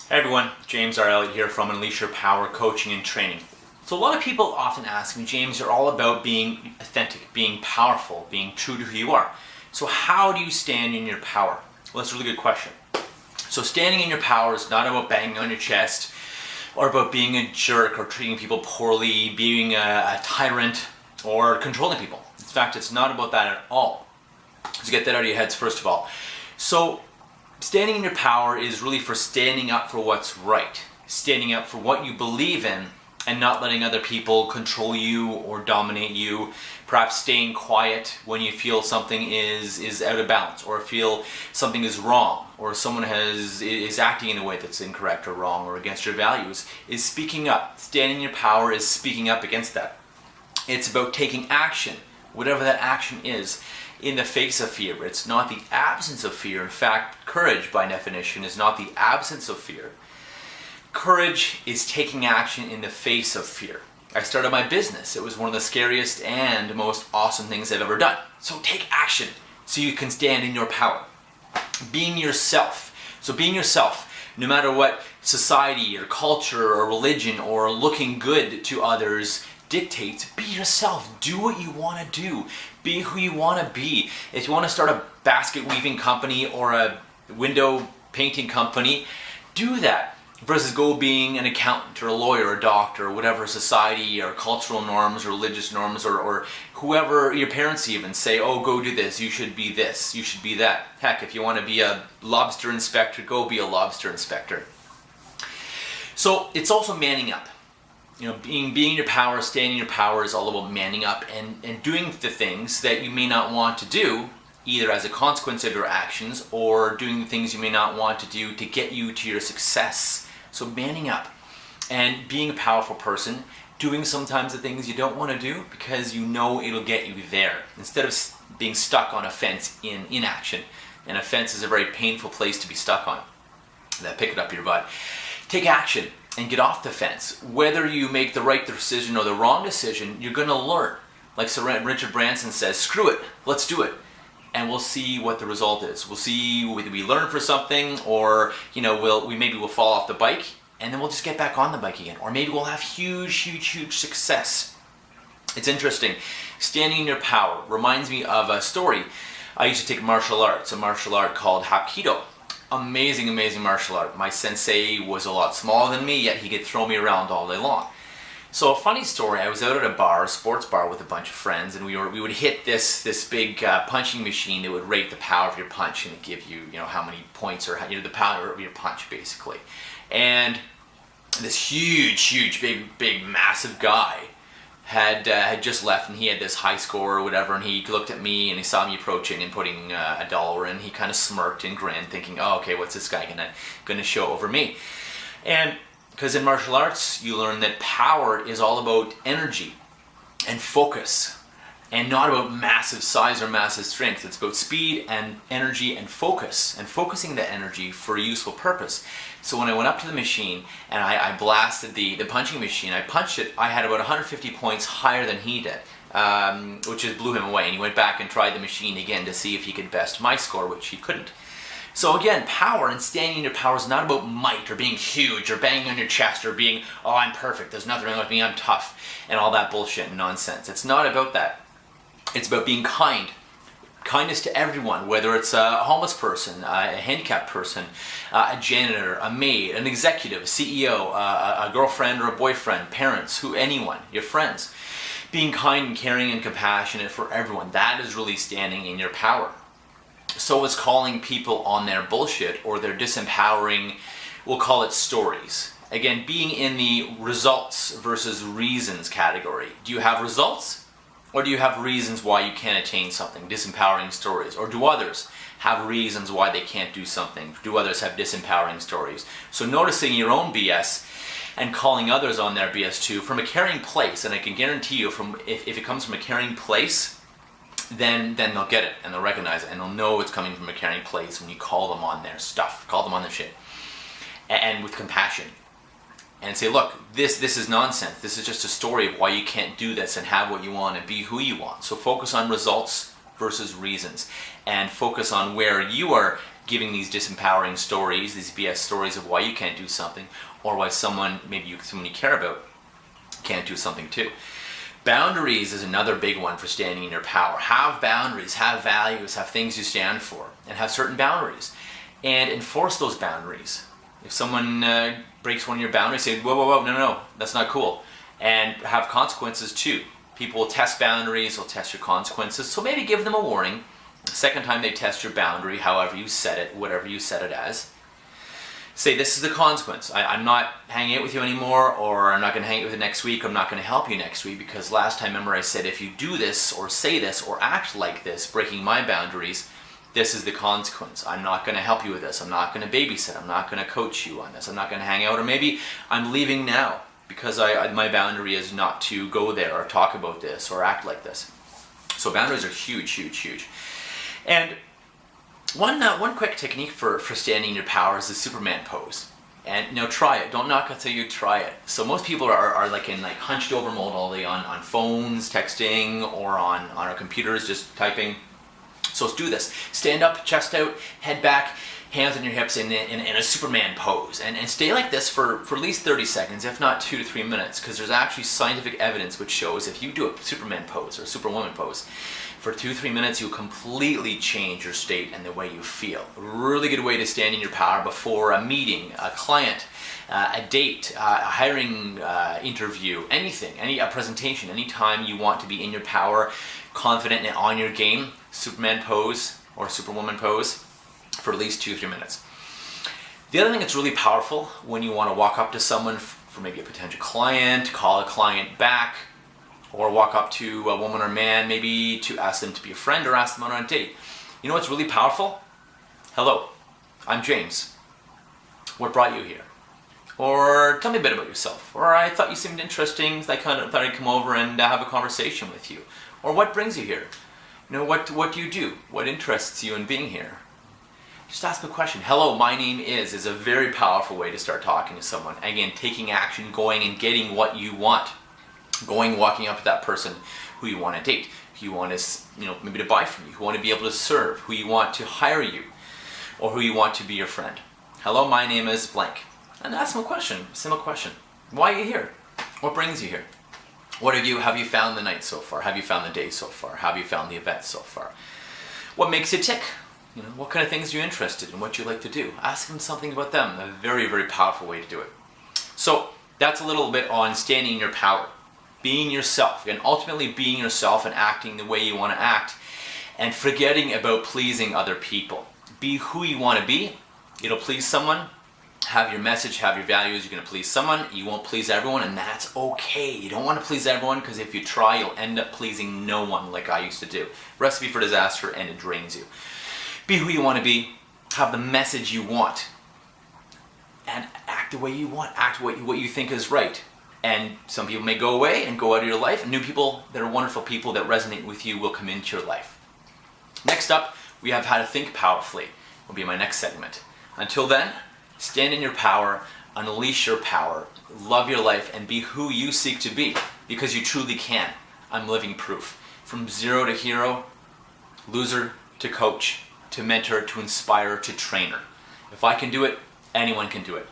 Hey everyone, James R. Elliott here from Unleash Your Power Coaching and Training. So a lot of people often ask me, James, you're all about being authentic, being powerful, being true to who you are. So how do you stand in your power? Well, that's a really good question. So standing in your power is not about banging on your chest or about being a jerk or treating people poorly, being a tyrant or controlling people. In fact, it's not about that at all. So get that out of your heads first of all. So standing in your power is really for standing up for what's right, standing up for what you believe in and not letting other people control you or dominate you, perhaps staying quiet when you feel something is out of balance or feel something is wrong or someone is acting in a way that's incorrect or wrong or against your values, is speaking up. Standing in your power is speaking up against that. It's about taking action, whatever that action is, in the face of fear. It's not the absence of fear. In fact, courage, by definition, is not the absence of fear. Courage is taking action in the face of fear. I started my business. It was one of the scariest and most awesome things I've ever done. So take action so you can stand in your power. Being yourself. So being yourself, no matter what society or culture or religion or looking good to others dictates, be yourself. Do what you want to do. Be who you want to be. If you want to start a basket weaving company or a window painting company, do that. Versus go being an accountant or a lawyer or a doctor or whatever society or cultural norms or religious norms or whoever your parents even say, oh, go do this, you should be this, you should be that. Heck, if you want to be a lobster inspector, go be a lobster inspector. So it's also manning up. You know, being in your power, standing in your power is all about manning up and doing the things that you may not want to do, either as a consequence of your actions or doing the things you may not want to do to get you to your success. So manning up and being a powerful person, doing sometimes the things you don't want to do because you know it'll get you there, instead of being stuck on a fence in inaction. And a fence is a very painful place to be stuck on. Pick it up your butt. Take action and get off the fence. Whether you make the right decision or the wrong decision, you're going to learn. Like Sir Richard Branson says, screw it, let's do it. And we'll see what the result is. We'll see whether we learn for something, or maybe we'll fall off the bike, and then we'll just get back on the bike again. Or maybe we'll have huge success. It's interesting. Standing in your power reminds me of a story. I used to take martial arts, a martial art called Hapkido. Amazing martial art. My sensei was a lot smaller than me, yet he could throw me around all day long. So a funny story, I was out at a bar, a sports bar with a bunch of friends, and we would hit this big punching machine that would rate the power of your punch, and it'd give you, how many points or the power of your punch, basically. And this huge, big, massive guy had just left, and he had this high score or whatever, and he looked at me and he saw me approaching and putting a dollar in. He kind of smirked and grinned, thinking, oh, okay, what's this guy gonna show over me? And because in martial arts, you learn that power is all about energy and focus, and not about massive size or massive strength. It's about speed and energy and focus, and focusing that energy for a useful purpose. So when I went up to the machine and I blasted the punching machine, I punched it, I had about 150 points higher than he did, which just blew him away. And he went back and tried the machine again to see if he could best my score, which he couldn't. So again, power and standing in your power is not about might or being huge or banging on your chest or being, oh, I'm perfect, there's nothing wrong with me, I'm tough, and all that bullshit and nonsense. It's not about that. It's about being kind. Kindness to everyone, whether it's a homeless person, a handicapped person, a janitor, a maid, an executive, a CEO, a girlfriend or a boyfriend, parents, anyone, your friends. Being kind and caring and compassionate for everyone, that is really standing in your power. So is calling people on their bullshit or their disempowering, we'll call it stories. Again, being in the results versus reasons category. Do you have results? Or do you have reasons why you can't attain something, disempowering stories? Or do others have reasons why they can't do something? Do others have disempowering stories? So noticing your own BS and calling others on their BS too from a caring place, and I can guarantee you if it comes from a caring place, then they'll get it and they'll recognize it and they'll know it's coming from a caring place when you call them on their stuff, call them on their shit, and with compassion. And say, look, this is nonsense. This is just a story of why you can't do this and have what you want and be who you want. So focus on results versus reasons, and focus on where you are giving these disempowering stories, these BS stories of why you can't do something, or why someone you care about can't do something too. Boundaries is another big one for standing in your power. Have boundaries, have values, have things you stand for, and have certain boundaries. And enforce those boundaries. If someone breaks one of your boundaries, say, whoa, whoa, whoa, no, that's not cool. And have consequences too. People will test boundaries, will test your consequences, so maybe give them a warning. The second time they test your boundary, however you set it, whatever you set it as, say, this is the consequence. I'm not hanging out with you anymore, or I'm not going to hang out with you next week, I'm not going to help you next week, because last time, remember I said, if you do this, or say this, or act like this, breaking my boundaries, this is the consequence. I'm not going to help you with this. I'm not going to babysit. I'm not going to coach you on this. I'm not going to hang out, or maybe I'm leaving now because my boundary is not to go there or talk about this or act like this. So boundaries are huge, huge, huge. And one quick technique for standing in your power is the Superman pose. And now try it. Don't knock it till you try it. So most people are like in hunched over mode all day on phones, texting, or on our computers, just typing. So let's do this. Stand up, chest out, head back, hands on your hips in a Superman pose. And stay like this for at least 30 seconds, if not 2 to 3 minutes, because there's actually scientific evidence which shows if you do a Superman pose or a Superwoman pose, for 2 to 3 minutes you'll completely change your state and the way you feel. A really good way to stand in your power before a meeting, a client, a date, a hiring interview, anything, a presentation, anytime you want to be in your power, confident and on your game, Superman pose or Superwoman pose for at least 2 to 3 minutes. The other thing that's really powerful when you want to walk up to someone for maybe a potential client, call a client back, or walk up to a woman or man maybe to ask them to be a friend or ask them on a date. You know what's really powerful? Hello, I'm James. What brought you here? Or tell me a bit about yourself. Or I thought you seemed interesting, so I kind of thought I'd come over and have a conversation with you. Or what brings you here? You know, what do you do? What interests you in being here? Just ask a question. Hello, my name is a very powerful way to start talking to someone. Again, taking action, going and getting what you want. Going, walking up to that person who you want to date, who you want to, maybe to buy from you, who want to be able to serve, who you want to hire you, or who you want to be your friend. Hello, my name is blank. And ask them a question, a simple question. Why are you here? What brings you here? What have you found the night so far? Have you found the day so far? Have you found the event so far? What makes you tick? What kind of things are you interested in? What you like to do? Ask them something about them. A very, very powerful way to do it. So that's a little bit on standing in your power. Being yourself, and ultimately being yourself and acting the way you want to act, and forgetting about pleasing other people. Be who you want to be. It'll please someone. Have your message, have your values. You're going to please someone. You won't please everyone, and that's okay. You don't want to please everyone, because if you try, you'll end up pleasing no one, like I used to do. Recipe for disaster, and it drains you. Be who you want to be. Have the message you want, and act the way you want. Act what you think is right. And some people may go away and go out of your life, and new people that are wonderful people that resonate with you will come into your life. Next up, we have how to think powerfully. Will be my next segment. Until then, stand in your power, unleash your power, love your life, and be who you seek to be, because you truly can. I'm living proof. From zero to hero, loser to coach, to mentor, to inspire, to trainer. If I can do it, anyone can do it.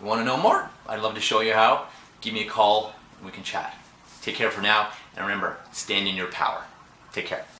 You want to know more? I'd love to show you how. Give me a call and we can chat. Take care for now, and remember, stand in your power. Take care.